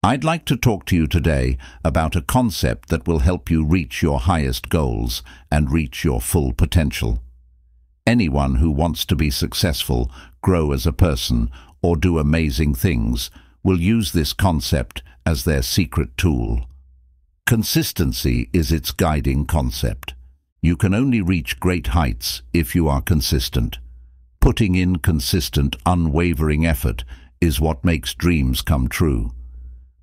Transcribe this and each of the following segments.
I'd like to talk to you today about a concept that will help you reach your highest goals and reach your full potential. Anyone who wants to be successful, grow as a person, or do amazing things will use this concept as their secret tool. Consistency is its guiding concept. You can only reach great heights if you are consistent. Putting in consistent, unwavering effort is what makes dreams come true.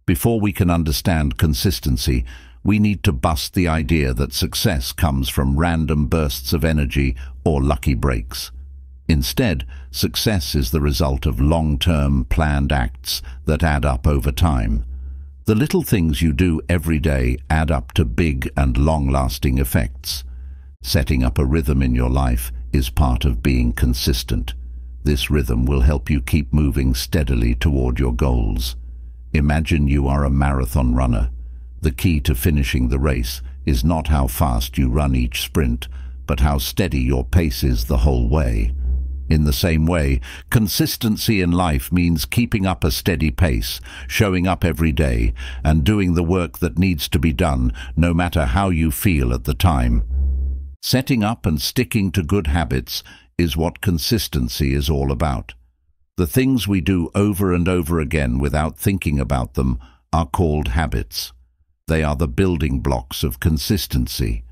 Before we can understand consistency, we need to bust the idea that success comes from random bursts of energy or lucky breaks. Instead, success is the result of long-term, planned acts that add up over time. The little things you do every day add up to big and long-lasting effects. Setting up a rhythm in your life is part of being consistent. This rhythm will help you keep moving steadily toward your goals. Imagine you are a marathon runner. The key to finishing the race is not how fast you run each sprint, but how steady your pace is the whole way. In the same way, consistency in life means keeping up a steady pace, showing up every day, and doing the work that needs to be done, no matter how you feel at the time. Setting up and sticking to good habits is what consistency is all about. The things we do over and over again without thinking about them are called habits. They are the building blocks of consistency.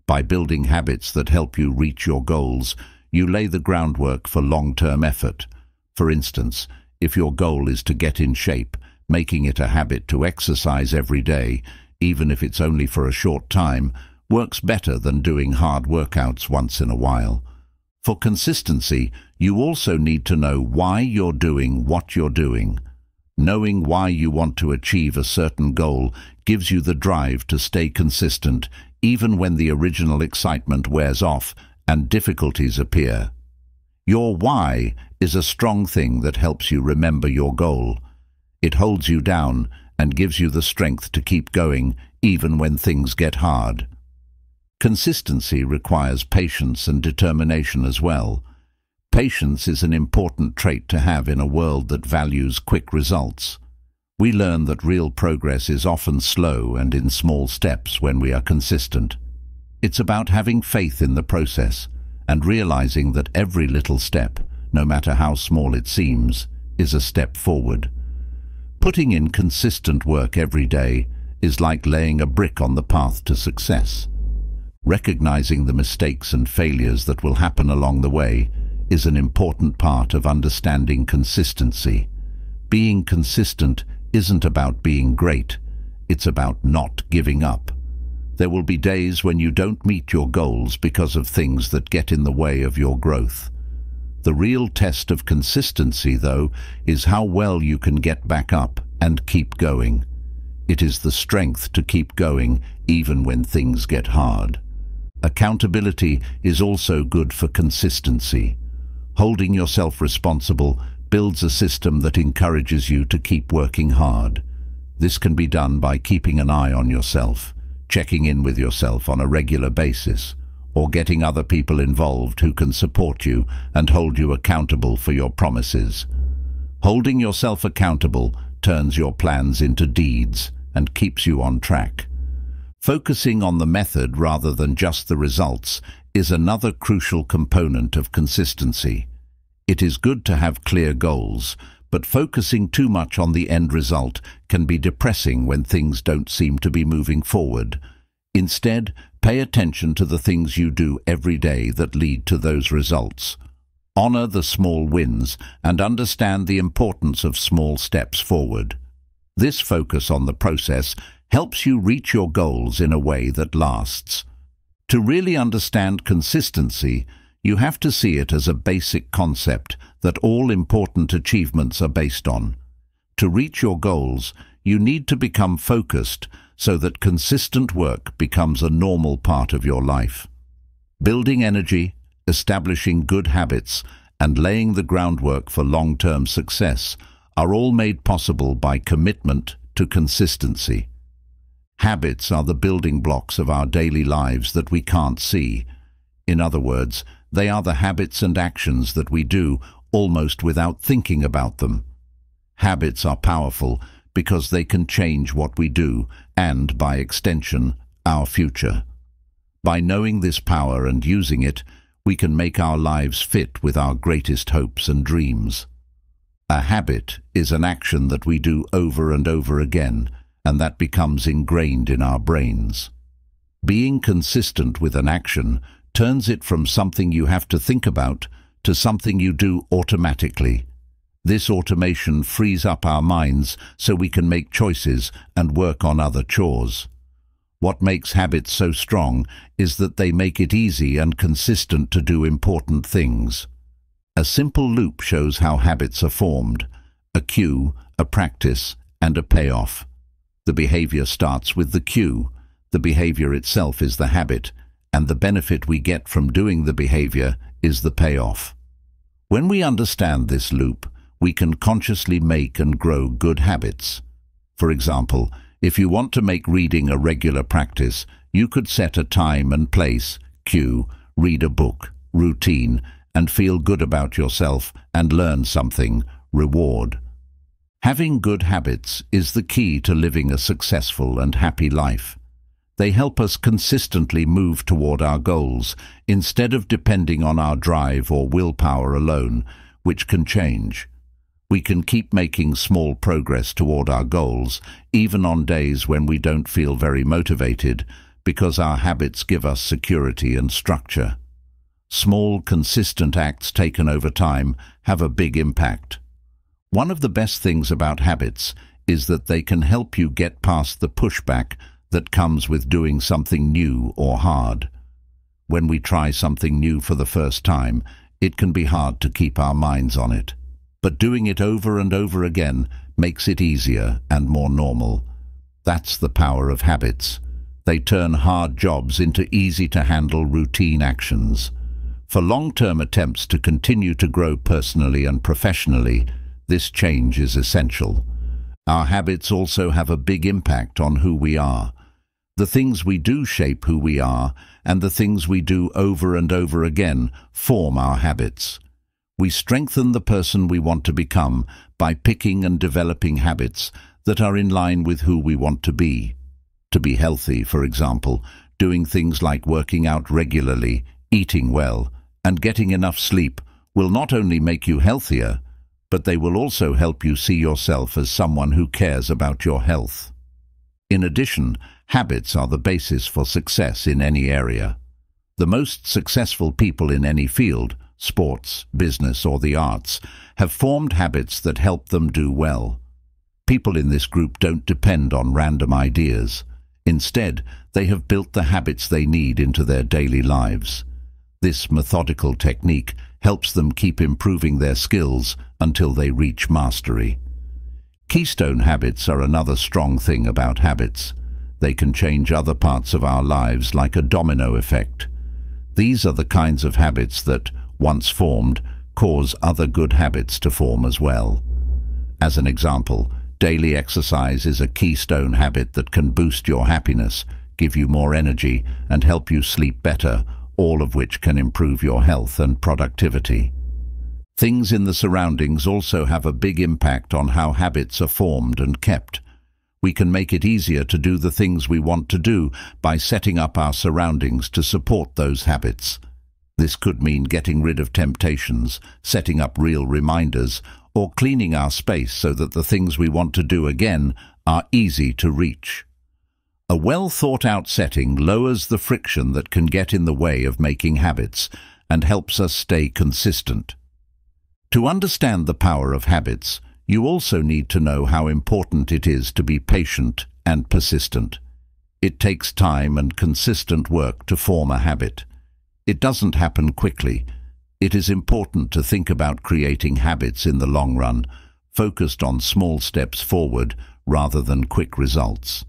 By building habits that help you reach your goals, you lay the groundwork for long-term effort. For instance, if your goal is to get in shape, making it a habit to exercise every day, even if it's only for a short time, works better than doing hard workouts once in a while. For consistency, you also need to know why you're doing what you're doing. Knowing why you want to achieve a certain goal gives you the drive to stay consistent, even when the original excitement wears off and difficulties appear. Your why is a strong thing that helps you remember your goal. It holds you down and gives you the strength to keep going even when things get hard. Consistency requires patience and determination as well. Patience is an important trait to have in a world that values quick results. We learn that real progress is often slow and in small steps when we are consistent. It's about having faith in the process and realizing that every little step, no matter how small it seems, is a step forward. Putting in consistent work every day is like laying a brick on the path to success. Recognizing the mistakes and failures that will happen along the way is an important part of understanding consistency. Being consistent isn't about being great, it's about not giving up. There will be days when you don't meet your goals because of things that get in the way of your growth. The real test of consistency, though, is how well you can get back up and keep going. It is the strength to keep going even when things get hard. Accountability is also good for consistency. Holding yourself responsible builds a system that encourages you to keep working hard. This can be done by keeping an eye on yourself, checking in with yourself on a regular basis, or getting other people involved who can support you and hold you accountable for your promises. Holding yourself accountable turns your plans into deeds and keeps you on track. Focusing on the method rather than just the results is another crucial component of consistency. It is good to have clear goals, but focusing too much on the end result can be depressing when things don't seem to be moving forward. Instead, pay attention to the things you do every day that lead to those results. Honor the small wins and understand the importance of small steps forward. This focus on the process helps you reach your goals in a way that lasts. To really understand consistency, you have to see it as a basic concept that all important achievements are based on. To reach your goals, you need to become focused so that consistent work becomes a normal part of your life. Building energy, establishing good habits, and laying the groundwork for long-term success are all made possible by commitment to consistency. Habits are the building blocks of our daily lives that we can't see. In other words, they are the habits and actions that we do almost without thinking about them. Habits are powerful because they can change what we do and, by extension, our future. By knowing this power and using it, we can make our lives fit with our greatest hopes and dreams. A habit is an action that we do over and over again, and that becomes ingrained in our brains. Being consistent with an action turns it from something you have to think about to something you do automatically. This automation frees up our minds so we can make choices and work on other chores. What makes habits so strong is that they make it easy and consistent to do important things. A simple loop shows how habits are formed: a cue, a practice, and a payoff. The behavior starts with the cue. The behavior itself is the habit, and the benefit we get from doing the behavior is the payoff. When we understand this loop, we can consciously make and grow good habits. For example, if you want to make reading a regular practice, you could set a time and place, cue, read a book, routine, and feel good about yourself and learn something, reward. Having good habits is the key to living a successful and happy life. They help us consistently move toward our goals instead of depending on our drive or willpower alone, which can change. We can keep making small progress toward our goals, even on days when we don't feel very motivated, because our habits give us security and structure. Small, consistent acts taken over time have a big impact. One of the best things about habits is that they can help you get past the pushback that comes with doing something new or hard. When we try something new for the first time, it can be hard to keep our minds on it. But doing it over and over again makes it easier and more normal. That's the power of habits. They turn hard jobs into easy-to-handle routine actions. For long-term attempts to continue to grow personally and professionally, this change is essential. Our habits also have a big impact on who we are. The things we do shape who we are, and the things we do over and over again form our habits. We strengthen the person we want to become by picking and developing habits that are in line with who we want to be. To be healthy, for example, doing things like working out regularly, eating well, and getting enough sleep will not only make you healthier, but they will also help you see yourself as someone who cares about your health. In addition, habits are the basis for success in any area. The most successful people in any field, sports, business, or the arts, have formed habits that help them do well. People in this group don't depend on random ideas. Instead, they have built the habits they need into their daily lives. This methodical technique helps them keep improving their skills until they reach mastery. Keystone habits are another strong thing about habits. They can change other parts of our lives like a domino effect. These are the kinds of habits that, once formed, cause other good habits to form as well. As an example, daily exercise is a keystone habit that can boost your happiness, give you more energy, and help you sleep better, all of which can improve your health and productivity. Things in the surroundings also have a big impact on how habits are formed and kept. We can make it easier to do the things we want to do by setting up our surroundings to support those habits. This could mean getting rid of temptations, setting up real reminders, or cleaning our space so that the things we want to do again are easy to reach. A well-thought-out setting lowers the friction that can get in the way of making habits and helps us stay consistent. To understand the power of habits, you also need to know how important it is to be patient and persistent. It takes time and consistent work to form a habit. It doesn't happen quickly. It is important to think about creating habits in the long run, focused on small steps forward rather than quick results.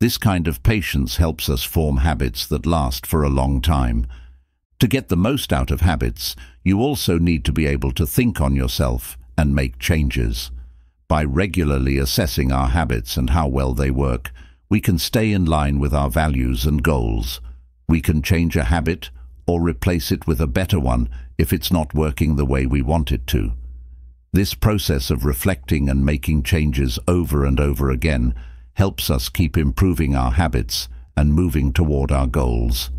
This kind of patience helps us form habits that last for a long time. To get the most out of habits, you also need to be able to think on yourself and make changes. By regularly assessing our habits and how well they work, we can stay in line with our values and goals. We can change a habit or replace it with a better one if it's not working the way we want it to. This process of reflecting and making changes over and over again helps us keep improving our habits and moving toward our goals.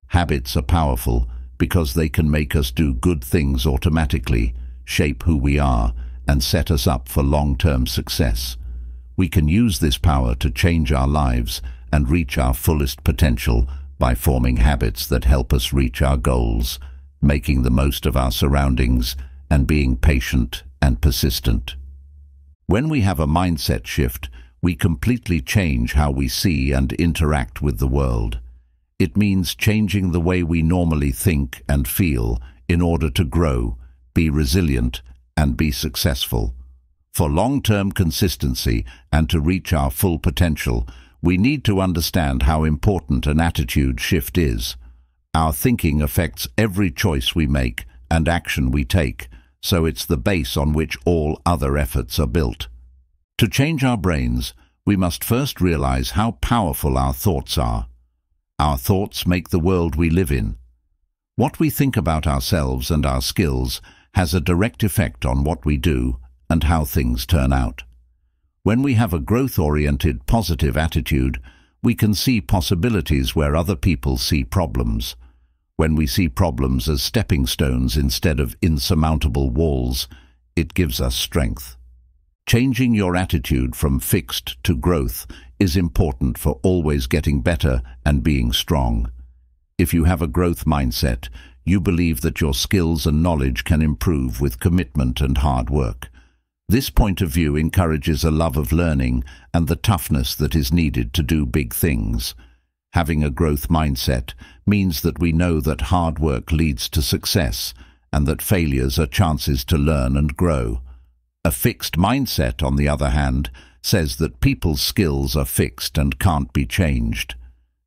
Habits are powerful because they can make us do good things automatically, shape who we are, and set us up for long-term success. We can use this power to change our lives and reach our fullest potential by forming habits that help us reach our goals, making the most of our surroundings, and being patient and persistent. When we have a mindset shift, we completely change how we see and interact with the world. It means changing the way we normally think and feel in order to grow, be resilient, and be successful. For long-term consistency and to reach our full potential, we need to understand how important an attitude shift is. Our thinking affects every choice we make and action we take, so it's the base on which all other efforts are built. To change our brains, we must first realize how powerful our thoughts are. Our thoughts make the world we live in. What we think about ourselves and our skills has a direct effect on what we do and how things turn out. When we have a growth-oriented, positive attitude, we can see possibilities where other people see problems. When we see problems as stepping stones instead of insurmountable walls, it gives us strength. Changing your attitude from fixed to growth is important for always getting better and being strong. If you have a growth mindset, you believe that your skills and knowledge can improve with commitment and hard work. This point of view encourages a love of learning and the toughness that is needed to do big things. Having a growth mindset means that we know that hard work leads to success and that failures are chances to learn and grow. A fixed mindset, on the other hand, says that people's skills are fixed and can't be changed.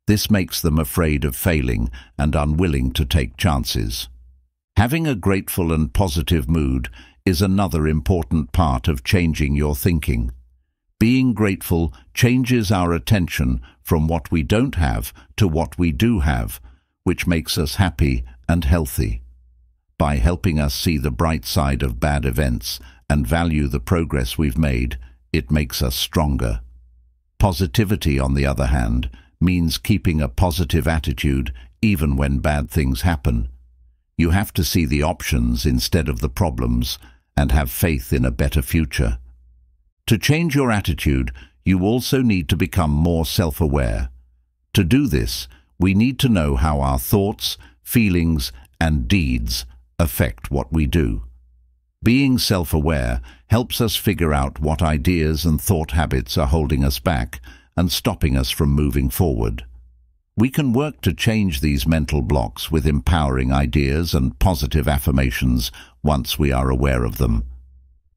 This makes them afraid of failing and unwilling to take chances. Having a grateful and positive mood is another important part of changing your thinking. Being grateful changes our attention from what we don't have to what we do have, which makes us happy and healthy. By helping us see the bright side of bad events and value the progress we've made, it makes us stronger. Positivity, on the other hand, means keeping a positive attitude even when bad things happen. You have to see the options instead of the problems and have faith in a better future. To change your attitude, you also need to become more self-aware. To do this, we need to know how our thoughts, feelings, and deeds affect what we do. Being self-aware helps us figure out what ideas and thought habits are holding us back and stopping us from moving forward. We can work to change these mental blocks with empowering ideas and positive affirmations once we are aware of them.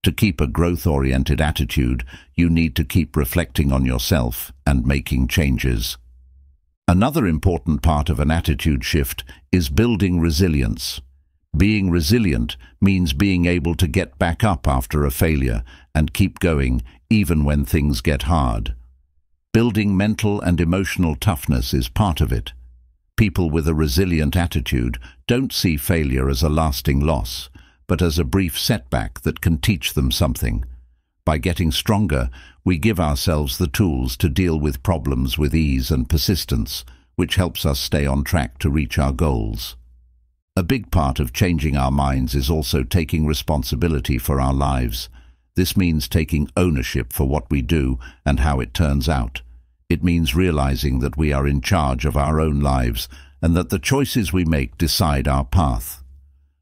To keep a growth-oriented attitude, you need to keep reflecting on yourself and making changes. Another important part of an attitude shift is building resilience. Being resilient means being able to get back up after a failure and keep going even when things get hard. Building mental and emotional toughness is part of it. People with a resilient attitude don't see failure as a lasting loss, but as a brief setback that can teach them something. By getting stronger, we give ourselves the tools to deal with problems with ease and persistence, which helps us stay on track to reach our goals. A big part of changing our minds is also taking responsibility for our lives. This means taking ownership for what we do and how it turns out. It means realizing that we are in charge of our own lives and that the choices we make decide our path.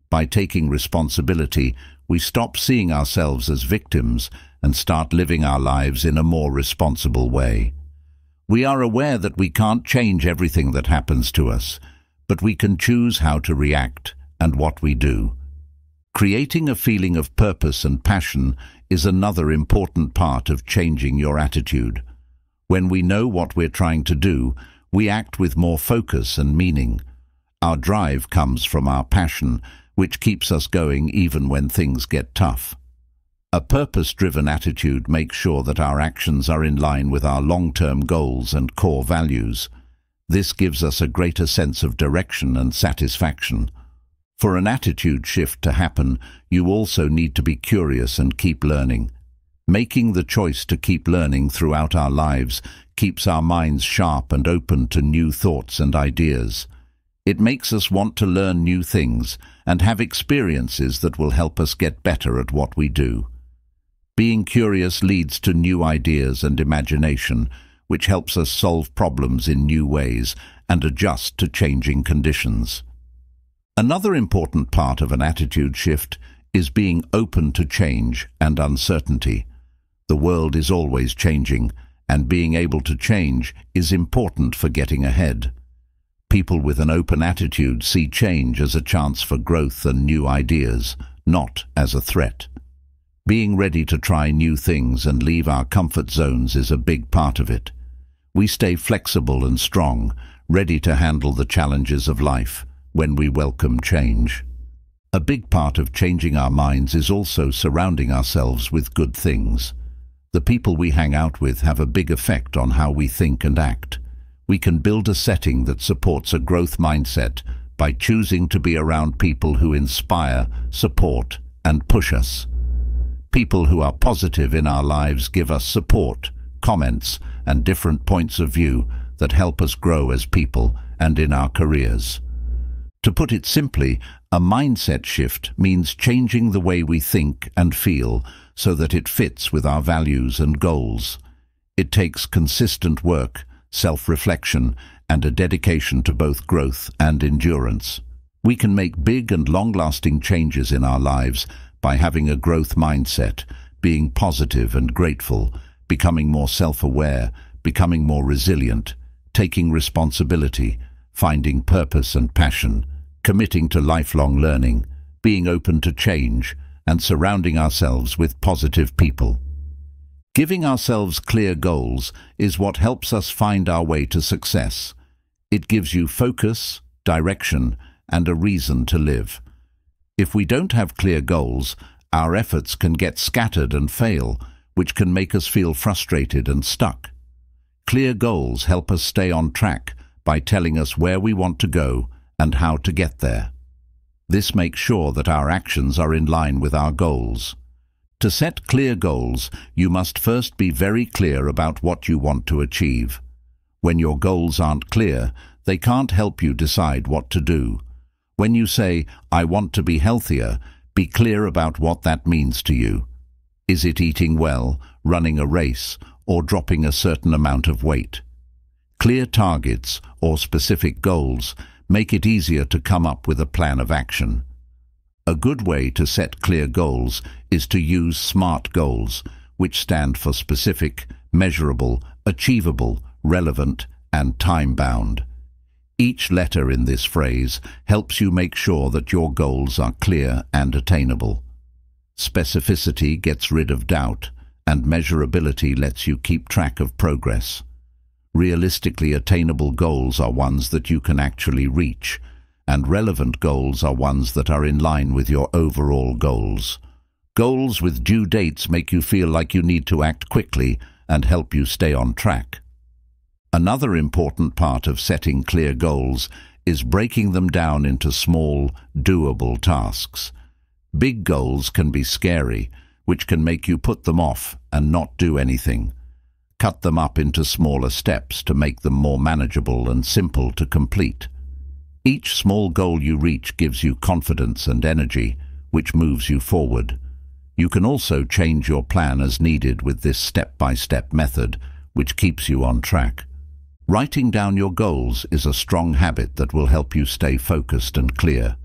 By taking responsibility, we stop seeing ourselves as victims and start living our lives in a more responsible way. We are aware that we can't change everything that happens to us, but we can choose how to react and what we do. Creating a feeling of purpose and passion is another important part of changing your attitude. When we know what we're trying to do, we act with more focus and meaning. Our drive comes from our passion, which keeps us going even when things get tough. A purpose-driven attitude makes sure that our actions are in line with our long-term goals and core values. This gives us a greater sense of direction and satisfaction. For an attitude shift to happen, you also need to be curious and keep learning. Making the choice to keep learning throughout our lives keeps our minds sharp and open to new thoughts and ideas. It makes us want to learn new things and have experiences that will help us get better at what we do. Being curious leads to new ideas and imagination, which helps us solve problems in new ways and adjust to changing conditions. Another important part of an attitude shift is being open to change and uncertainty. The world is always changing, and being able to change is important for getting ahead. People with an open attitude see change as a chance for growth and new ideas, not as a threat. Being ready to try new things and leave our comfort zones is a big part of it. We stay flexible and strong, ready to handle the challenges of life when we welcome change. A big part of changing our minds is also surrounding ourselves with good things. The people we hang out with have a big effect on how we think and act. We can build a setting that supports a growth mindset by choosing to be around people who inspire, support, and push us. People who are positive in our lives give us support, comments, and different points of view that help us grow as people and in our careers. To put it simply, a mindset shift means changing the way we think and feel so that it fits with our values and goals. It takes consistent work, self-reflection, and a dedication to both growth and endurance. We can make big and long-lasting changes in our lives by having a growth mindset, being positive and grateful, becoming more self-aware, becoming more resilient, taking responsibility, finding purpose and passion, committing to lifelong learning, being open to change, and surrounding ourselves with positive people. Giving ourselves clear goals is what helps us find our way to success. It gives you focus, direction, and a reason to live. If we don't have clear goals, our efforts can get scattered and fail, which can make us feel frustrated and stuck. Clear goals help us stay on track by telling us where we want to go and how to get there. This makes sure that our actions are in line with our goals. To set clear goals, you must first be very clear about what you want to achieve. When your goals aren't clear, they can't help you decide what to do. When you say, "I want to be healthier," be clear about what that means to you. Is it eating well, running a race, or dropping a certain amount of weight? Clear targets or specific goals make it easier to come up with a plan of action. A good way to set clear goals is to use SMART goals, which stand for specific, measurable, achievable, relevant, and time-bound. Each letter in this phrase helps you make sure that your goals are clear and attainable. Specificity gets rid of doubt, and measurability lets you keep track of progress. Realistically attainable goals are ones that you can actually reach, and relevant goals are ones that are in line with your overall goals. Goals with due dates make you feel like you need to act quickly and help you stay on track. Another important part of setting clear goals is breaking them down into small, doable tasks. Big goals can be scary, which can make you put them off and not do anything. Cut them up into smaller steps to make them more manageable and simple to complete. Each small goal you reach gives you confidence and energy, which moves you forward. You can also change your plan as needed with this step-by-step method, which keeps you on track. Writing down your goals is a strong habit that will help you stay focused and clear.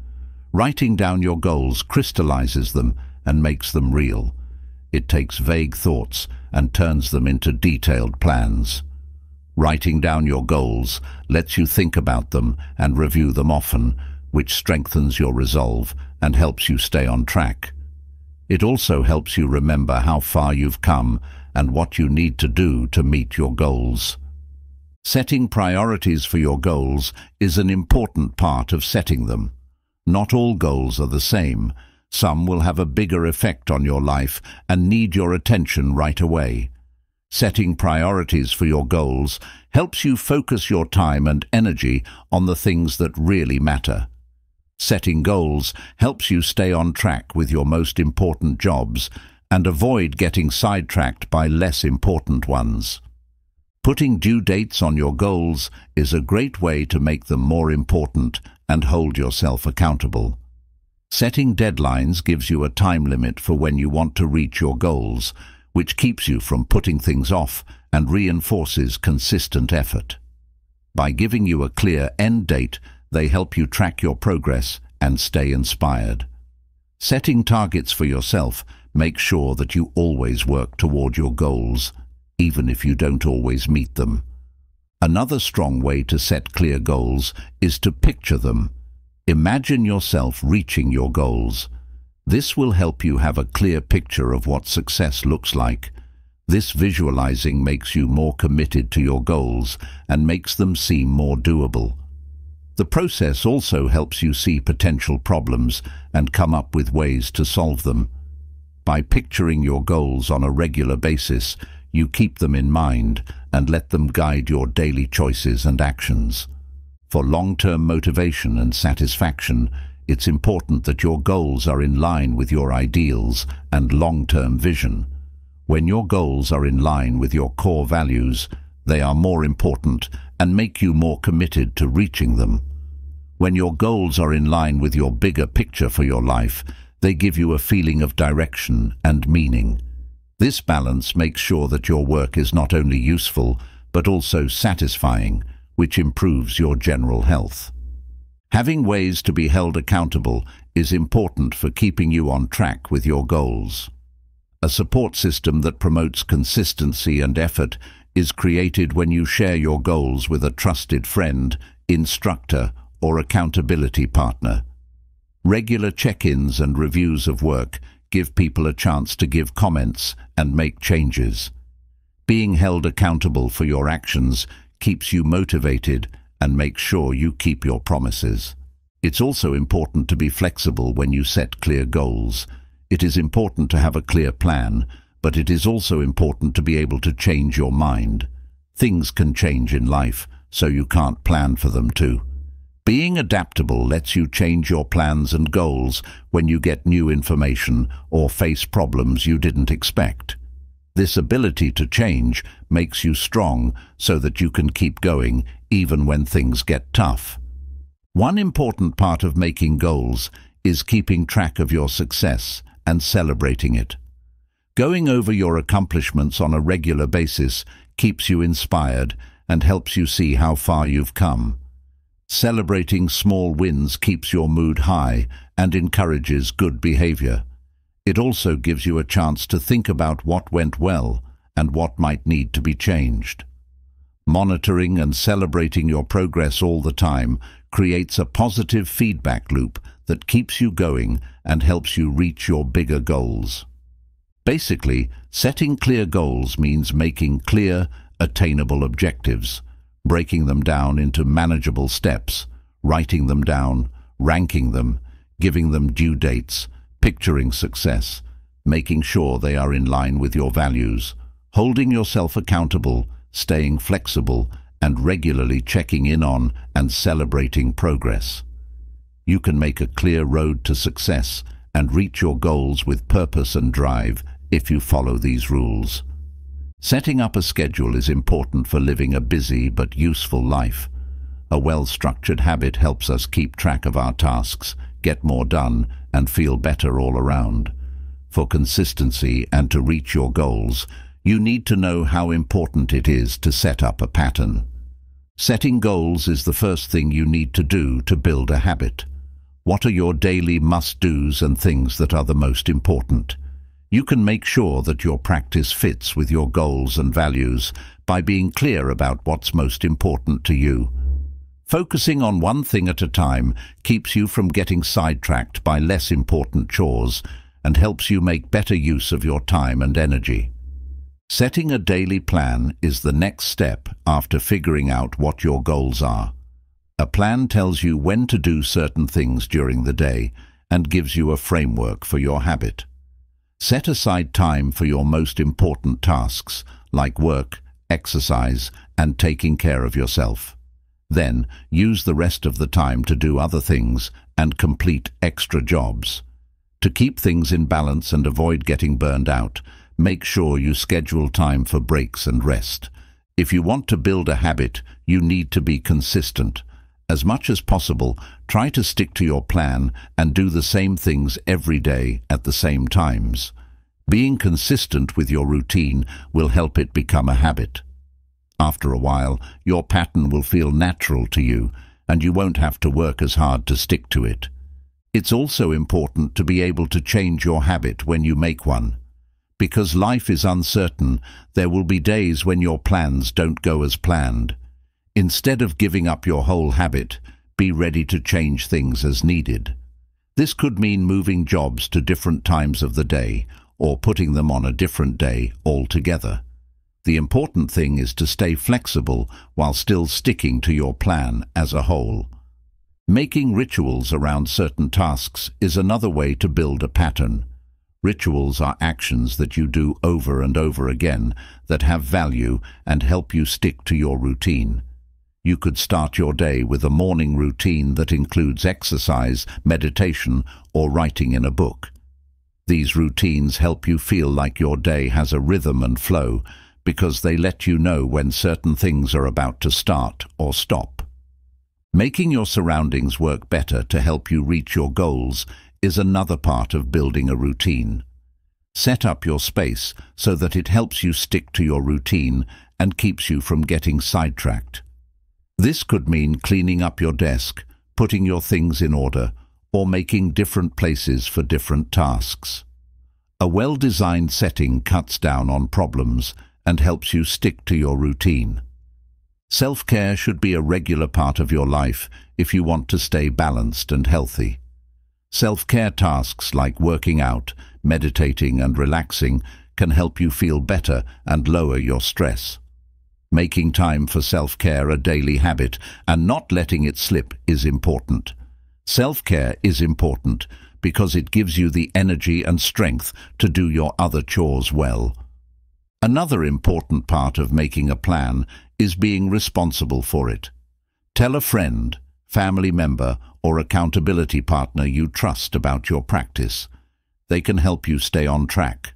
Writing down your goals crystallizes them and makes them real. It takes vague thoughts and turns them into detailed plans. Writing down your goals lets you think about them and review them often, which strengthens your resolve and helps you stay on track. It also helps you remember how far you've come and what you need to do to meet your goals. Setting priorities for your goals is an important part of setting them. Not all goals are the same. Some will have a bigger effect on your life and need your attention right away. Setting priorities for your goals helps you focus your time and energy on the things that really matter. Setting goals helps you stay on track with your most important jobs and avoid getting sidetracked by less important ones. Putting due dates on your goals is a great way to make them more important and hold yourself accountable. Setting deadlines gives you a time limit for when you want to reach your goals, which keeps you from putting things off and reinforces consistent effort. By giving you a clear end date, they help you track your progress and stay inspired. Setting targets for yourself makes sure that you always work toward your goals, even if you don't always meet them. Another strong way to set clear goals is to picture them. Imagine yourself reaching your goals. This will help you have a clear picture of what success looks like. This visualizing makes you more committed to your goals and makes them seem more doable. The process also helps you see potential problems and come up with ways to solve them. By picturing your goals on a regular basis, you keep them in mind and let them guide your daily choices and actions. For long-term motivation and satisfaction, it's important that your goals are in line with your ideals and long-term vision. When your goals are in line with your core values, they are more important and make you more committed to reaching them. When your goals are in line with your bigger picture for your life, they give you a feeling of direction and meaning. This balance makes sure that your work is not only useful, but also satisfying, which improves your general health. Having ways to be held accountable is important for keeping you on track with your goals. A support system that promotes consistency and effort is created when you share your goals with a trusted friend, instructor, or accountability partner. Regular check-ins and reviews of work give people a chance to give comments and make changes. Being held accountable for your actions keeps you motivated and makes sure you keep your promises. It's also important to be flexible when you set clear goals. It is important to have a clear plan, but it is also important to be able to change your mind. Things can change in life, so you can't plan for them too. Being adaptable lets you change your plans and goals when you get new information or face problems you didn't expect. This ability to change makes you strong so that you can keep going even when things get tough. One important part of making goals is keeping track of your success and celebrating it. Going over your accomplishments on a regular basis keeps you inspired and helps you see how far you've come. Celebrating small wins keeps your mood high and encourages good behavior. It also gives you a chance to think about what went well and what might need to be changed. Monitoring and celebrating your progress all the time creates a positive feedback loop that keeps you going and helps you reach your bigger goals. Basically, setting clear goals means making clear, attainable objectives, breaking them down into manageable steps, writing them down, ranking them, giving them due dates, picturing success, making sure they are in line with your values, holding yourself accountable, staying flexible, and regularly checking in on and celebrating progress. You can make a clear road to success and reach your goals with purpose and drive if you follow these rules. Setting up a schedule is important for living a busy but useful life. A well-structured habit helps us keep track of our tasks, get more done, and feel better all around. For consistency and to reach your goals, you need to know how important it is to set up a pattern. Setting goals is the first thing you need to do to build a habit. What are your daily must-dos and things that are the most important? You can make sure that your practice fits with your goals and values by being clear about what's most important to you. Focusing on one thing at a time keeps you from getting sidetracked by less important chores and helps you make better use of your time and energy. Setting a daily plan is the next step after figuring out what your goals are. A plan tells you when to do certain things during the day and gives you a framework for your habit. Set aside time for your most important tasks, like work, exercise, and taking care of yourself. Then, use the rest of the time to do other things and complete extra jobs. To keep things in balance and avoid getting burned out, make sure you schedule time for breaks and rest. If you want to build a habit, you need to be consistent. As much as possible, try to stick to your plan and do the same things every day at the same times. Being consistent with your routine will help it become a habit. After a while, your pattern will feel natural to you, and you won't have to work as hard to stick to it. It's also important to be able to change your habit when you make one. Because life is uncertain, there will be days when your plans don't go as planned. Instead of giving up your whole habit, be ready to change things as needed. This could mean moving jobs to different times of the day, or putting them on a different day altogether. The important thing is to stay flexible while still sticking to your plan as a whole. Making rituals around certain tasks is another way to build a pattern. Rituals are actions that you do over and over again that have value and help you stick to your routine. You could start your day with a morning routine that includes exercise, meditation, or writing in a book. These routines help you feel like your day has a rhythm and flow because they let you know when certain things are about to start or stop. Making your surroundings work better to help you reach your goals is another part of building a routine. Set up your space so that it helps you stick to your routine and keeps you from getting sidetracked. This could mean cleaning up your desk, putting your things in order, or making different places for different tasks. A well-designed setting cuts down on problems and helps you stick to your routine. Self-care should be a regular part of your life if you want to stay balanced and healthy. Self-care tasks like working out, meditating and relaxing can help you feel better and lower your stress. Making time for self-care a daily habit and not letting it slip is important. Self-care is important because it gives you the energy and strength to do your other chores well. Another important part of making a plan is being responsible for it. Tell a friend, family member, or accountability partner you trust about your practice. They can help you stay on track.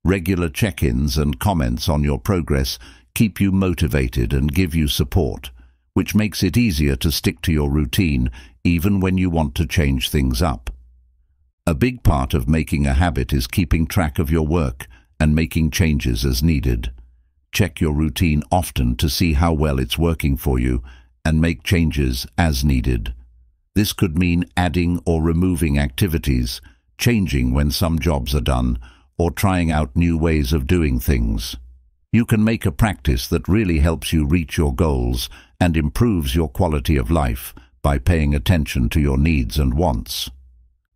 Regular check-ins and comments on your progress keep you motivated and give you support, which makes it easier to stick to your routine even when you want to change things up. A big part of making a habit is keeping track of your work and making changes as needed. Check your routine often to see how well it's working for you and make changes as needed. This could mean adding or removing activities, changing when some jobs are done, or trying out new ways of doing things. You can make a practice that really helps you reach your goals and improves your quality of life by paying attention to your needs and wants.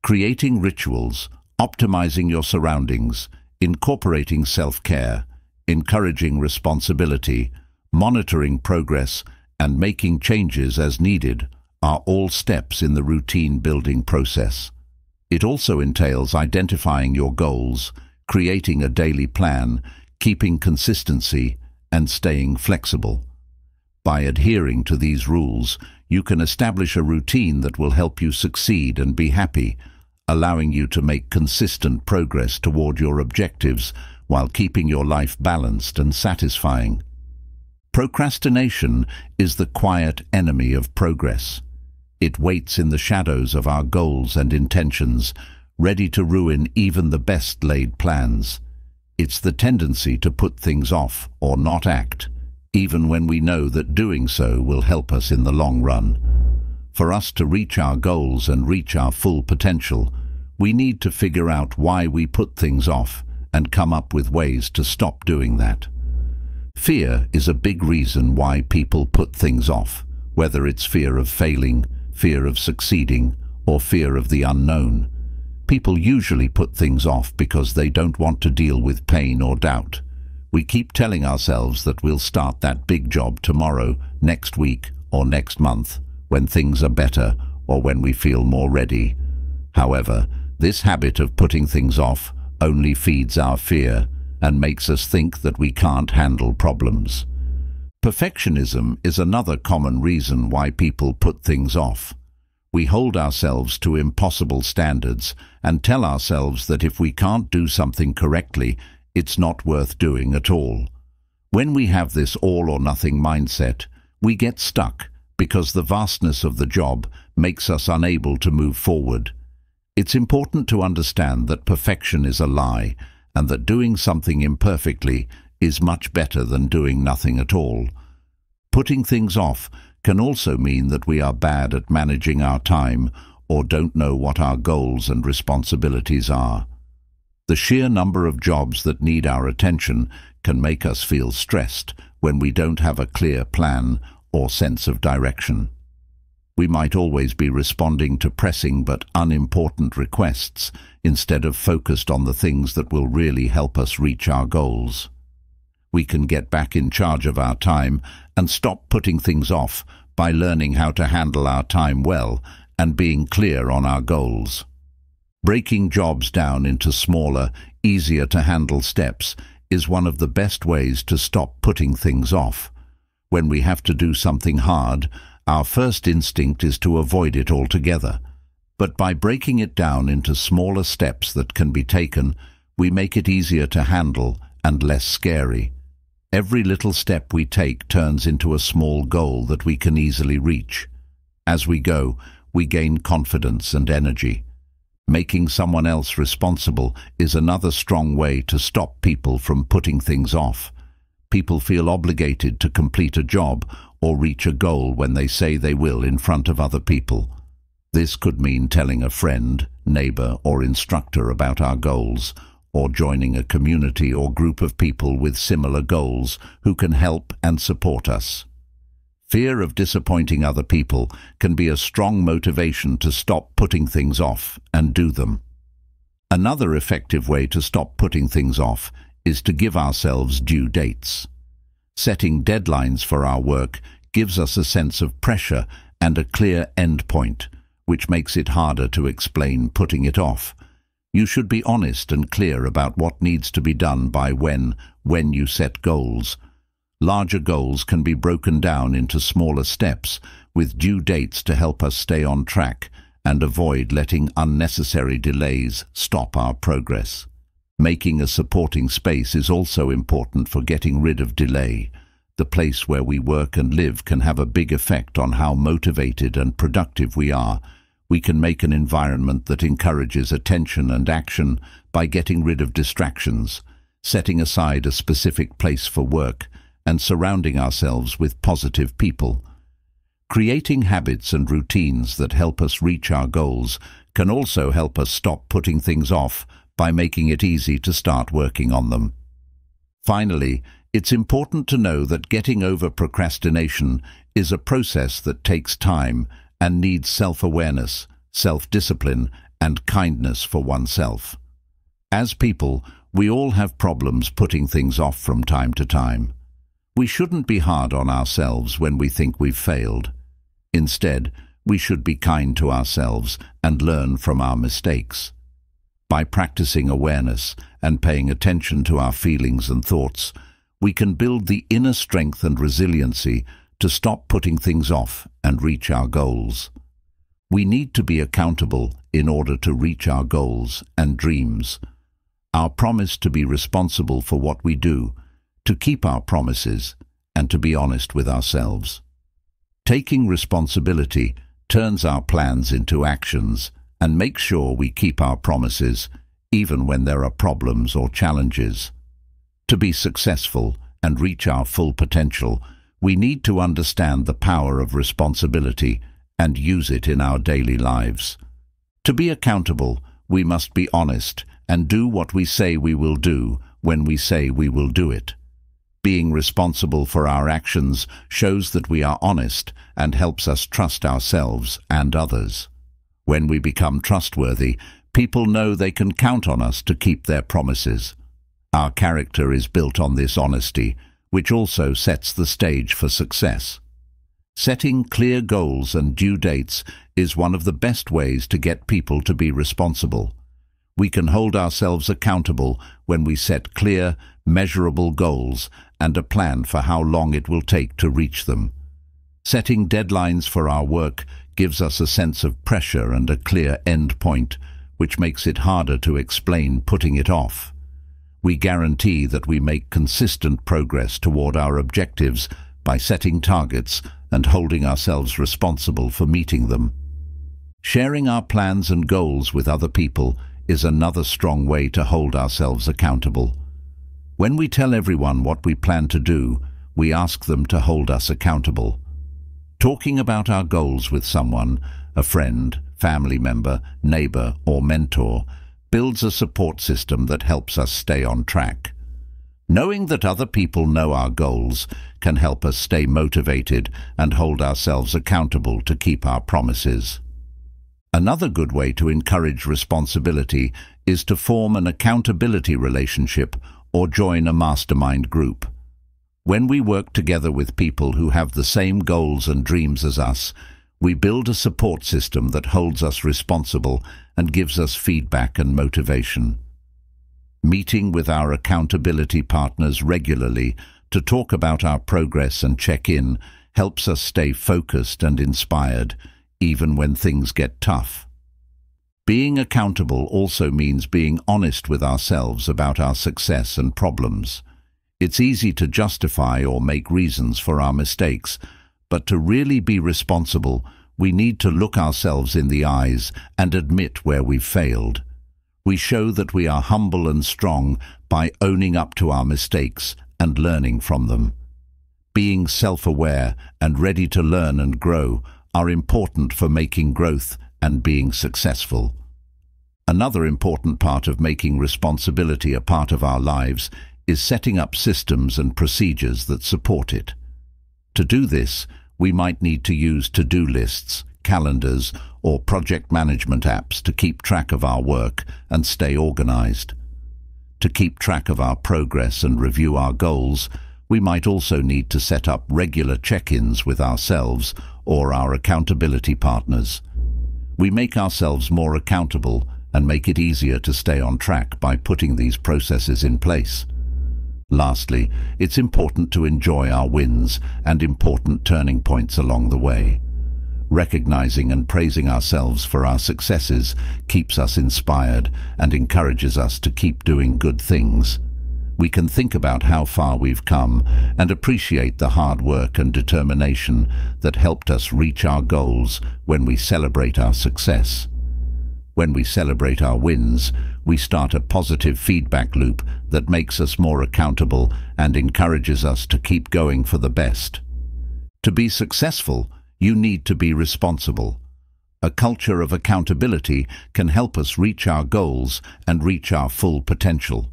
Creating rituals, optimizing your surroundings, incorporating self-care, encouraging responsibility, monitoring progress, and making changes as needed are all steps in the routine-building process. It also entails identifying your goals, creating a daily plan, keeping consistency, and staying flexible. By adhering to these rules, you can establish a routine that will help you succeed and be happy, allowing you to make consistent progress toward your objectives while keeping your life balanced and satisfying. Procrastination is the quiet enemy of progress. It waits in the shadows of our goals and intentions, ready to ruin even the best-laid plans. It's the tendency to put things off or not act, even when we know that doing so will help us in the long run. For us to reach our goals and reach our full potential, we need to figure out why we put things off and come up with ways to stop doing that. Fear is a big reason why people put things off, whether it's fear of failing, fear of succeeding, or fear of the unknown. People usually put things off because they don't want to deal with pain or doubt. We keep telling ourselves that we'll start that big job tomorrow, next week, or next month, when things are better or when we feel more ready. However, this habit of putting things off only feeds our fear and makes us think that we can't handle problems. Perfectionism is another common reason why people put things off. We hold ourselves to impossible standards and tell ourselves that if we can't do something correctly, it's not worth doing at all. When we have this all-or-nothing mindset, we get stuck because the vastness of the job makes us unable to move forward. It's important to understand that perfection is a lie and that doing something imperfectly is much better than doing nothing at all. Putting things off can also mean that we are bad at managing our time or don't know what our goals and responsibilities are. The sheer number of jobs that need our attention can make us feel stressed when we don't have a clear plan or sense of direction. We might always be responding to pressing but unimportant requests instead of focused on the things that will really help us reach our goals. We can get back in charge of our time and stop putting things off by learning how to handle our time well and being clear on our goals. Breaking jobs down into smaller, easier-to-handle steps is one of the best ways to stop putting things off. When we have to do something hard, our first instinct is to avoid it altogether. But by breaking it down into smaller steps that can be taken, we make it easier to handle and less scary. Every little step we take turns into a small goal that we can easily reach. As we go, we gain confidence and energy. Making someone else responsible is another strong way to stop people from putting things off. People feel obligated to complete a job or reach a goal when they say they will in front of other people. This could mean telling a friend, neighbor, or instructor about our goals, or joining a community or group of people with similar goals who can help and support us. Fear of disappointing other people can be a strong motivation to stop putting things off and do them. Another effective way to stop putting things off is to give ourselves due dates. Setting deadlines for our work gives us a sense of pressure and a clear end point, which makes it harder to explain putting it off. You should be honest and clear about what needs to be done by when you set goals. Larger goals can be broken down into smaller steps with due dates to help us stay on track and avoid letting unnecessary delays stop our progress. Making a supporting space is also important for getting rid of delay. The place where we work and live can have a big effect on how motivated and productive we are. We can make an environment that encourages attention and action by getting rid of distractions, setting aside a specific place for work, and surrounding ourselves with positive people. Creating habits and routines that help us reach our goals can also help us stop putting things off by making it easy to start working on them. Finally, it's important to know that getting over procrastination is a process that takes time and needs self-awareness, self-discipline, and kindness for oneself. As people, we all have problems putting things off from time to time. We shouldn't be hard on ourselves when we think we've failed. Instead, we should be kind to ourselves and learn from our mistakes. By practicing awareness and paying attention to our feelings and thoughts, we can build the inner strength and resiliency to stop putting things off and reach our goals. We need to be accountable in order to reach our goals and dreams. Our promise to be responsible for what we do, to keep our promises, and to be honest with ourselves. Taking responsibility turns our plans into actions and makes sure we keep our promises, even when there are problems or challenges. To be successful and reach our full potential, we need to understand the power of responsibility and use it in our daily lives. To be accountable, we must be honest and do what we say we will do when we say we will do it. Being responsible for our actions shows that we are honest and helps us trust ourselves and others. When we become trustworthy, people know they can count on us to keep their promises. Our character is built on this honesty, which also sets the stage for success. Setting clear goals and due dates is one of the best ways to get people to be responsible. We can hold ourselves accountable when we set clear, measurable goals and a plan for how long it will take to reach them. Setting deadlines for our work gives us a sense of pressure and a clear end point, which makes it harder to explain putting it off. We guarantee that we make consistent progress toward our objectives by setting targets and holding ourselves responsible for meeting them. Sharing our plans and goals with other people is another strong way to hold ourselves accountable. When we tell everyone what we plan to do, we ask them to hold us accountable. Talking about our goals with someone, a friend, family member, neighbor, or mentor, builds a support system that helps us stay on track. Knowing that other people know our goals can help us stay motivated and hold ourselves accountable to keep our promises. Another good way to encourage responsibility is to form an accountability relationship or join a mastermind group. When we work together with people who have the same goals and dreams as us, we build a support system that holds us responsible and gives us feedback and motivation. Meeting with our accountability partners regularly to talk about our progress and check in helps us stay focused and inspired, even when things get tough. Being accountable also means being honest with ourselves about our success and problems. It's easy to justify or make reasons for our mistakes, but to really be responsible, we need to look ourselves in the eyes and admit where we've failed. We show that we are humble and strong by owning up to our mistakes and learning from them. Being self-aware and ready to learn and grow are important for making growth and being successful. Another important part of making responsibility a part of our lives is setting up systems and procedures that support it. To do this, we might need to use to-do lists, calendars, or project management apps to keep track of our work and stay organized. To keep track of our progress and review our goals, we might also need to set up regular check-ins with ourselves or our accountability partners. We make ourselves more accountable and make it easier to stay on track by putting these processes in place. Lastly, it's important to enjoy our wins and important turning points along the way. Recognizing and praising ourselves for our successes keeps us inspired and encourages us to keep doing good things. We can think about how far we've come and appreciate the hard work and determination that helped us reach our goals when we celebrate our success. When we celebrate our wins, we start a positive feedback loop that makes us more accountable and encourages us to keep going for the best. To be successful, you need to be responsible. A culture of accountability can help us reach our goals and reach our full potential.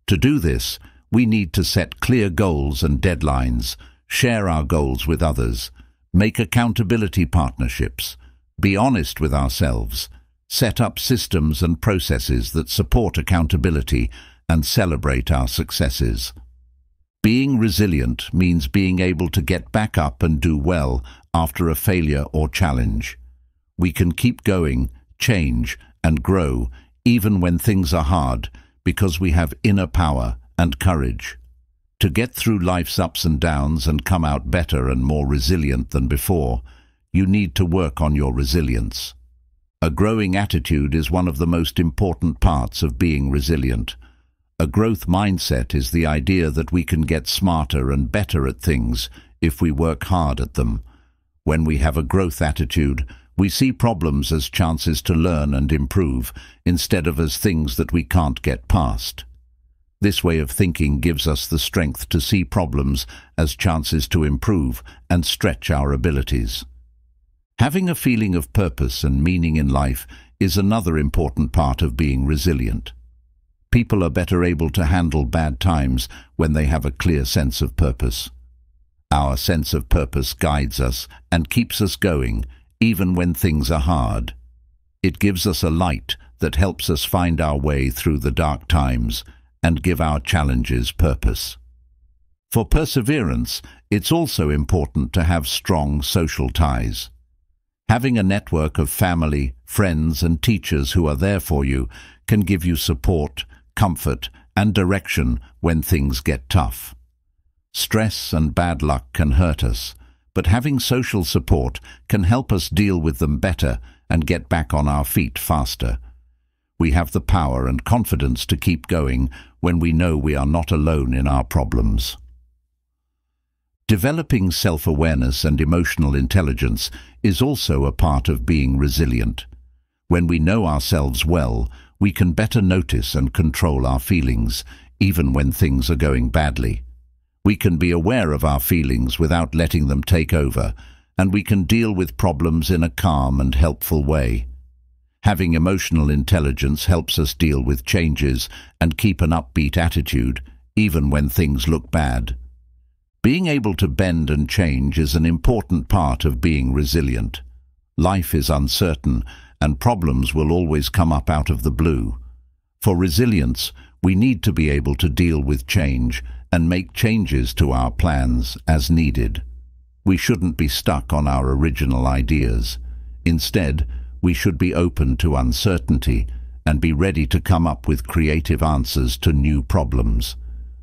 To do this, we need to set clear goals and deadlines, share our goals with others, make accountability partnerships, be honest with ourselves, set up systems and processes that support accountability, and celebrate our successes. Being resilient means being able to get back up and do well after a failure or challenge. We can keep going, change, and grow even when things are hard because we have inner power and courage. To get through life's ups and downs and come out better and more resilient than before, you need to work on your resilience. A growing attitude is one of the most important parts of being resilient. A growth mindset is the idea that we can get smarter and better at things if we work hard at them. When we have a growth attitude, we see problems as chances to learn and improve, instead of as things that we can't get past. This way of thinking gives us the strength to see problems as chances to improve and stretch our abilities. Having a feeling of purpose and meaning in life is another important part of being resilient. People are better able to handle bad times when they have a clear sense of purpose. Our sense of purpose guides us and keeps us going, even when things are hard. It gives us a light that helps us find our way through the dark times and give our challenges purpose. For perseverance, it's also important to have strong social ties. Having a network of family, friends, and teachers who are there for you can give you support, comfort, and direction when things get tough. Stress and bad luck can hurt us, but having social support can help us deal with them better and get back on our feet faster. We have the power and confidence to keep going when we know we are not alone in our problems. Developing self-awareness and emotional intelligence is also a part of being resilient. When we know ourselves well, we can better notice and control our feelings, even when things are going badly. We can be aware of our feelings without letting them take over, and we can deal with problems in a calm and helpful way. Having emotional intelligence helps us deal with changes and keep an upbeat attitude, even when things look bad. Being able to bend and change is an important part of being resilient. Life is uncertain, and problems will always come up out of the blue. For resilience, we need to be able to deal with change and make changes to our plans as needed. We shouldn't be stuck on our original ideas. Instead, we should be open to uncertainty and be ready to come up with creative answers to new problems.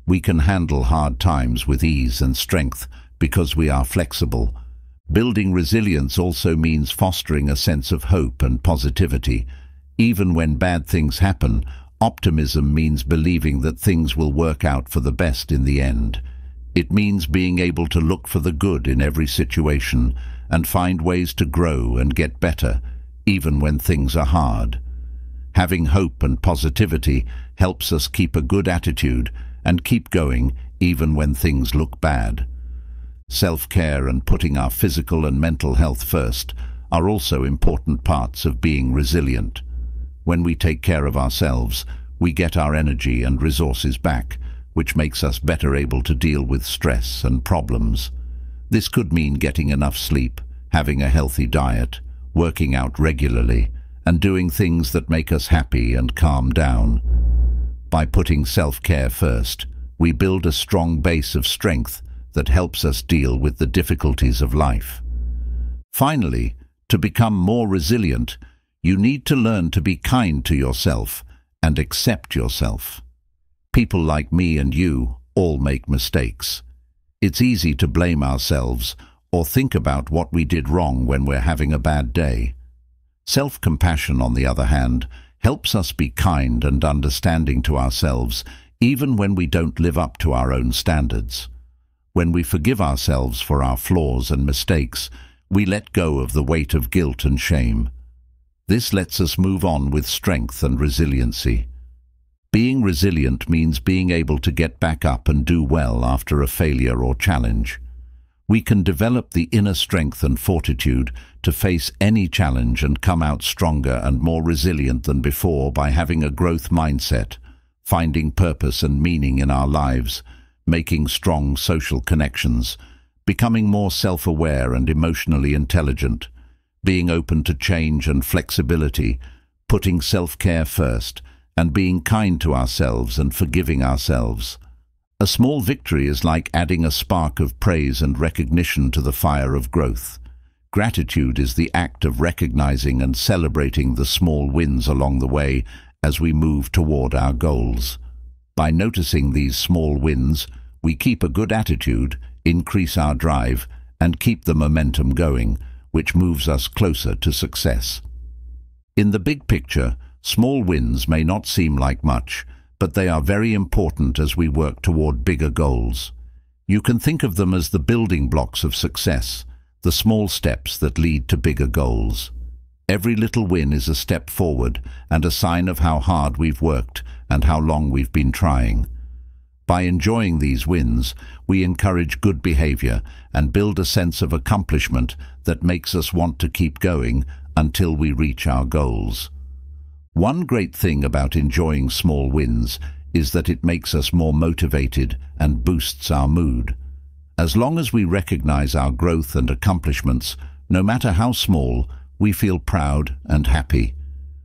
We can handle hard times with ease and strength because we are flexible. Building resilience also means fostering a sense of hope and positivity. Even when bad things happen, optimism means believing that things will work out for the best in the end. It means being able to look for the good in every situation and find ways to grow and get better, even when things are hard. Having hope and positivity helps us keep a good attitude and keep going even when things look bad. Self-care and putting our physical and mental health first are also important parts of being resilient. When we take care of ourselves, we get our energy and resources back, which makes us better able to deal with stress and problems. This could mean getting enough sleep, having a healthy diet, working out regularly, and doing things that make us happy and calm down. By putting self-care first, we build a strong base of strength that helps us deal with the difficulties of life. Finally, to become more resilient, you need to learn to be kind to yourself and accept yourself. People like me and you all make mistakes. It's easy to blame ourselves or think about what we did wrong when we're having a bad day. Self-compassion, on the other hand, helps us be kind and understanding to ourselves, even when we don't live up to our own standards. When we forgive ourselves for our flaws and mistakes, we let go of the weight of guilt and shame. This lets us move on with strength and resiliency. Being resilient means being able to get back up and do well after a failure or challenge. We can develop the inner strength and fortitude to face any challenge and come out stronger and more resilient than before by having a growth mindset, finding purpose and meaning in our lives, making strong social connections, becoming more self-aware and emotionally intelligent, being open to change and flexibility, putting self-care first, and being kind to ourselves and forgiving ourselves. A small victory is like adding a spark of praise and recognition to the fire of growth. Gratitude is the act of recognizing and celebrating the small wins along the way as we move toward our goals. By noticing these small wins, we keep a good attitude, increase our drive, and keep the momentum going, which moves us closer to success. In the big picture, small wins may not seem like much, but they are very important as we work toward bigger goals. You can think of them as the building blocks of success, the small steps that lead to bigger goals. Every little win is a step forward and a sign of how hard we've worked and how long we've been trying. By enjoying these wins, we encourage good behavior and build a sense of accomplishment that makes us want to keep going until we reach our goals. One great thing about enjoying small wins is that it makes us more motivated and boosts our mood. As long as we recognize our growth and accomplishments, no matter how small, we feel proud and happy.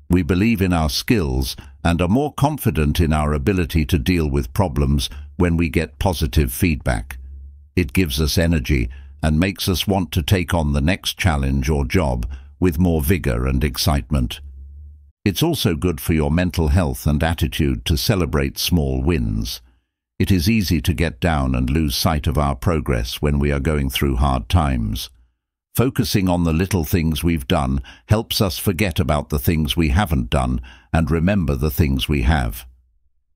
We believe in our skills and are more confident in our ability to deal with problems when we get positive feedback. It gives us energy and makes us want to take on the next challenge or job with more vigor and excitement. It's also good for your mental health and attitude to celebrate small wins. It is easy to get down and lose sight of our progress when we are going through hard times. Focusing on the little things we've done helps us forget about the things we haven't done and remember the things we have.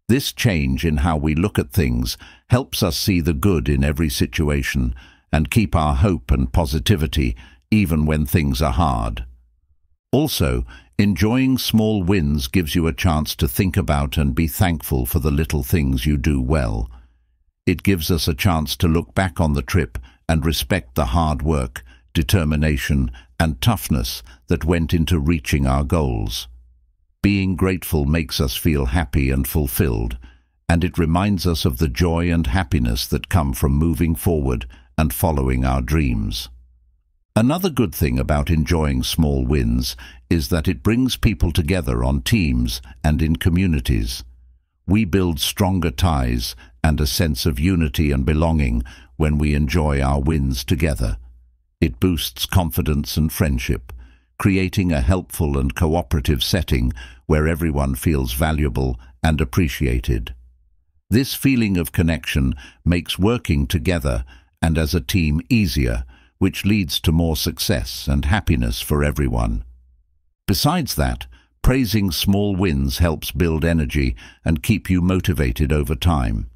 This change in how we look at things helps us see the good in every situation and keep our hope and positivity even when things are hard. Also, enjoying small wins gives you a chance to think about and be thankful for the little things you do well. It gives us a chance to look back on the trip and respect the hard work, determination, and toughness that went into reaching our goals. Being grateful makes us feel happy and fulfilled, and it reminds us of the joy and happiness that come from moving forward and following our dreams. Another good thing about enjoying small wins is that it brings people together on teams and in communities. We build stronger ties and a sense of unity and belonging when we enjoy our wins together. It boosts confidence and friendship, creating a helpful and cooperative setting where everyone feels valuable and appreciated. This feeling of connection makes working together and as a team easier, which leads to more success and happiness for everyone. Besides that, praising small wins helps build energy and keep you motivated over time.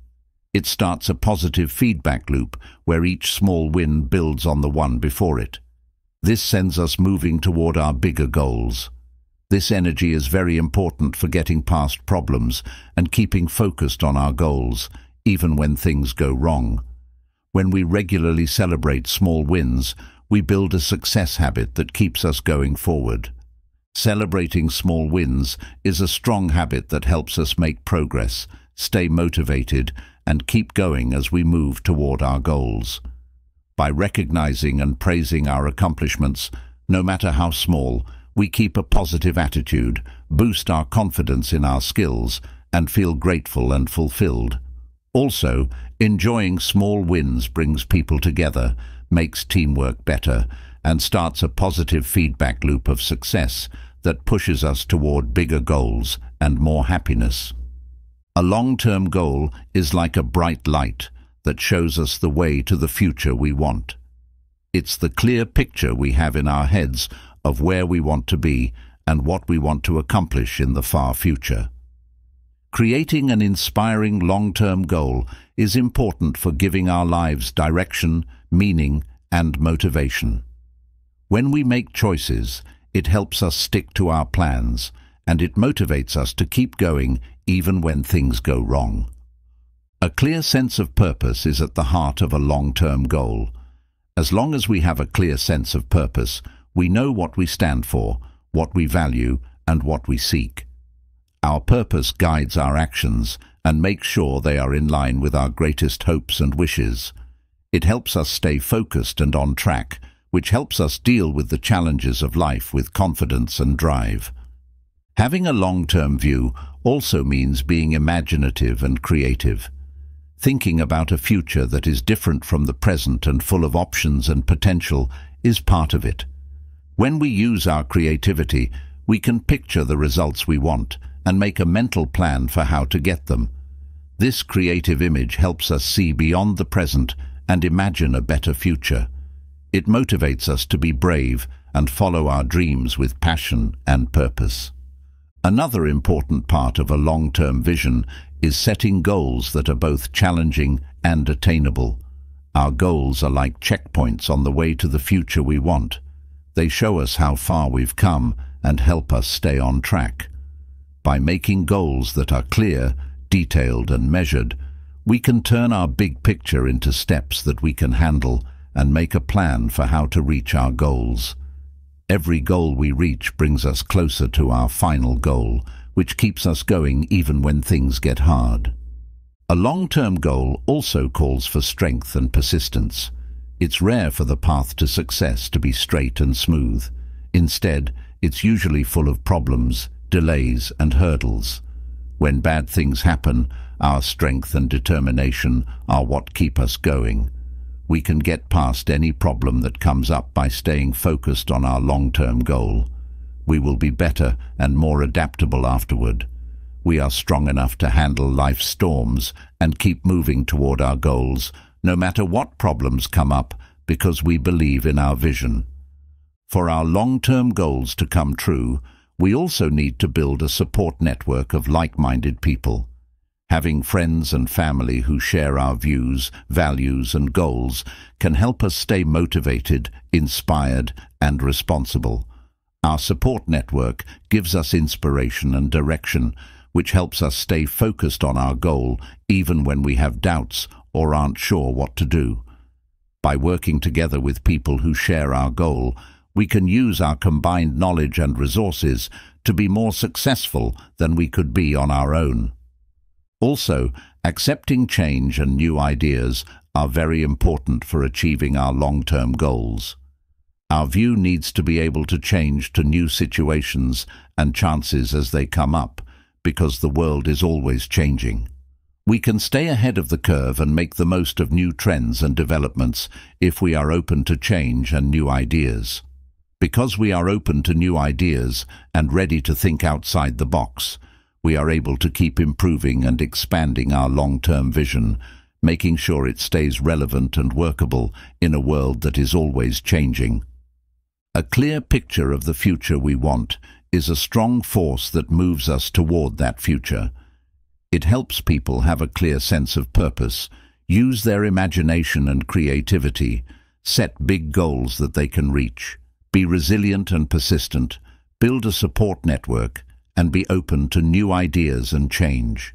It starts a positive feedback loop where each small win builds on the one before it. This sends us moving toward our bigger goals. This energy is very important for getting past problems and keeping focused on our goals, even when things go wrong. When we regularly celebrate small wins, we build a success habit that keeps us going forward. Celebrating small wins is a strong habit that helps us make progress, stay motivated, and keep going as we move toward our goals. By recognizing and praising our accomplishments, no matter how small, we keep a positive attitude, boost our confidence in our skills, and feel grateful and fulfilled. Also, enjoying small wins brings people together, makes teamwork better, and starts a positive feedback loop of success that pushes us toward bigger goals and more happiness. A long-term goal is like a bright light that shows us the way to the future we want. It's the clear picture we have in our heads of where we want to be and what we want to accomplish in the far future. Creating an inspiring long-term goal is important for giving our lives direction, meaning, and motivation. When we make choices, it helps us stick to our plans, and it motivates us to keep going even when things go wrong. A clear sense of purpose is at the heart of a long-term goal. As long as we have a clear sense of purpose, we know what we stand for, what we value, and what we seek. Our purpose guides our actions and makes sure they are in line with our greatest hopes and wishes. It helps us stay focused and on track, which helps us deal with the challenges of life with confidence and drive. Having a long-term view also means being imaginative and creative. Thinking about a future that is different from the present and full of options and potential is part of it. When we use our creativity, we can picture the results we want and make a mental plan for how to get them. This creative image helps us see beyond the present and imagine a better future. It motivates us to be brave and follow our dreams with passion and purpose. Another important part of a long-term vision is setting goals that are both challenging and attainable. Our goals are like checkpoints on the way to the future we want. They show us how far we've come and help us stay on track. By making goals that are clear, detailed, and measured, we can turn our big picture into steps that we can handle and make a plan for how to reach our goals. Every goal we reach brings us closer to our final goal, which keeps us going even when things get hard. A long-term goal also calls for strength and persistence. It's rare for the path to success to be straight and smooth. Instead, it's usually full of problems, delays, and hurdles. When bad things happen, our strength and determination are what keep us going. We can get past any problem that comes up by staying focused on our long-term goal. We will be better and more adaptable afterward. we are strong enough to handle life's storms and keep moving toward our goals, no matter what problems come up, because we believe in our vision. For our long-term goals to come true, we also need to build a support network of like-minded people. Having friends and family who share our views, values, and goals can help us stay motivated, inspired, and responsible. Our support network gives us inspiration and direction, which helps us stay focused on our goal even when we have doubts or aren't sure what to do. By working together with people who share our goal, we can use our combined knowledge and resources to be more successful than we could be on our own. Also, accepting change and new ideas are very important for achieving our long-term goals. Our view needs to be able to change to new situations and chances as they come up, because the world is always changing. We can stay ahead of the curve and make the most of new trends and developments if we are open to change and new ideas. Because we are open to new ideas and ready to think outside the box, we are able to keep improving and expanding our long-term vision, making sure it stays relevant and workable in a world that is always changing. A clear picture of the future we want is a strong force that moves us toward that future. It helps people have a clear sense of purpose, use their imagination and creativity, set big goals that they can reach, be resilient and persistent, build a support network, and be open to new ideas and change.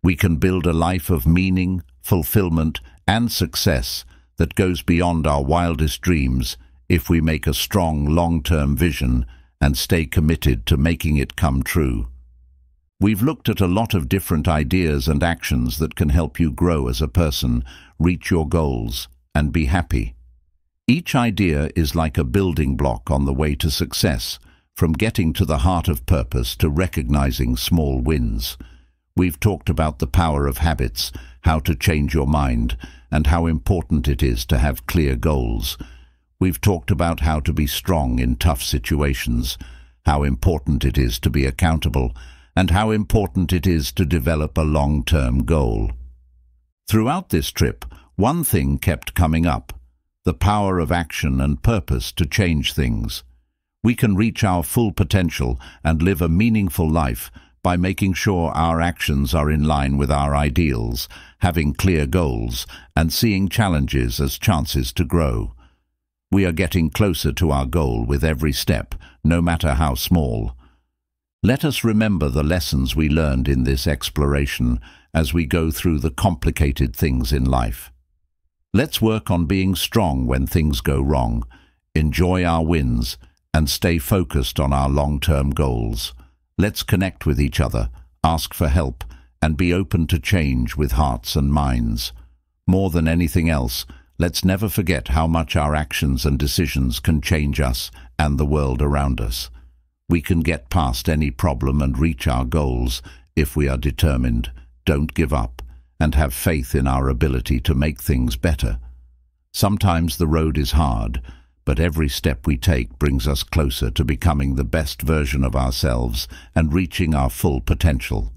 We can build a life of meaning, fulfillment, and success that goes beyond our wildest dreams if we make a strong long-term vision and stay committed to making it come true. We've looked at a lot of different ideas and actions that can help you grow as a person, reach your goals, and be happy. Each idea is like a building block on the way to success, from getting to the heart of purpose to recognizing small wins. We've talked about the power of habits, how to change your mind, and how important it is to have clear goals. We've talked about how to be strong in tough situations, how important it is to be accountable, and how important it is to develop a long-term goal. Throughout this trip, one thing kept coming up: the power of action and purpose to change things. We can reach our full potential and live a meaningful life by making sure our actions are in line with our ideals, having clear goals, and seeing challenges as chances to grow. We are getting closer to our goal with every step, no matter how small. Let us remember the lessons we learned in this exploration as we go through the complicated things in life. Let's work on being strong when things go wrong, enjoy our wins, and stay focused on our long-term goals. Let's connect with each other, ask for help, and be open to change with hearts and minds. More than anything else, let's never forget how much our actions and decisions can change us and the world around us. We can get past any problem and reach our goals if we are determined, don't give up, and have faith in our ability to make things better. Sometimes the road is hard, but every step we take brings us closer to becoming the best version of ourselves and reaching our full potential.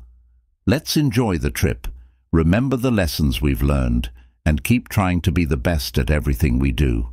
Let's enjoy the trip, remember the lessons we've learned, and keep trying to be the best at everything we do.